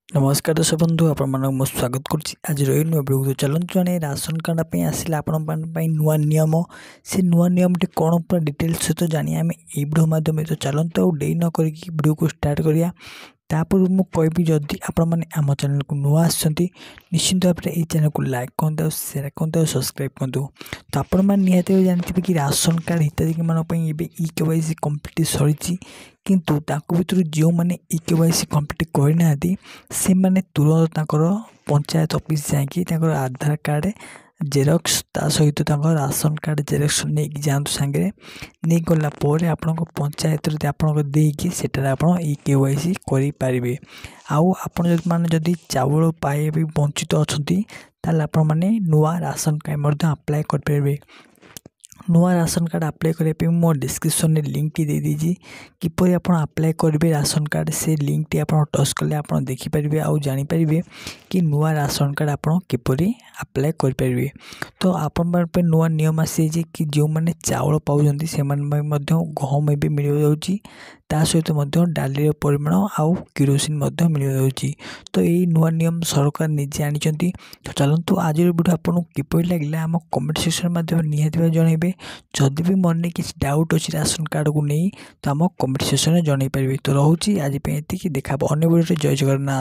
नमस्कार दर्शक बंधु आपण स्वागत करुच्ची आज रही नुआ वीडियो तो चलते जाने राशन कार्ड आसिले आपण नुआ नियम से नुआ नियम टी कौन पूरा डिटेल्स सहित जानी आम ये वीडियो माध्यम तो चलते और डे न करके वीडियो को स्टार्ट करिया तापर मुझे कहबी जदि आपण मैंने आम चैनल को नुआ आसछंती निश्चिंत भाव में चैनल को लाइक करते शेयर करते सब्सक्राइब करते तो आपण मैंने निहाती जानते कि राशन कार्ड हिताधिकारी मानी KYC कम्प्लीट सरी किंतु ताको भीतर जो मैंने KYC कम्प्लीट करना से मैंने तुरंत पंचायत ऑफिस जाकर आधार कार्ड जेरक्स ता सहित राशन कार्ड जेरक्स नहीं जातु सांगे नहीं गलापर आपण पंचायत देकी KYC करें आउ आपण जदि चावल पाए वंचित अच्छा आपण मैंने नुआ राशन कार्ड अप्लाई करें नुआ राशन कार्ड अप्लाई करने मो डिस्क्रिप्शन में लिंक टी दे दीजिए किपर आप अप्लाई करेंगे राशन कार्ड से लिंक टी आप टच कले आप देखिपारे आउ जानीपारे कि नुआ राशन कार्ड आप किपर अप्लाई करेंगे तो आपण नुआ नियम आसी कि जो मैंने चावल पाँच से गहम भी मिल जाऊँगी ता सहित डाली परिमाण आउ किरोसिन मिल जाऊँगी तो यही नुआ नियम सरकार निजे आनी तो चलतु आज वीडियो आपको किपर लगे आम कमेंट सेक्शन माध्यम निहाती जनइबे जदि भी मन में किसी डाउट अच्छी राशन कार्ड को नहीं तो आम कमेंट सेक्शन में जनई पारे तो रोचे आज देखा अन्य वीडियो जय जगन्नाथ।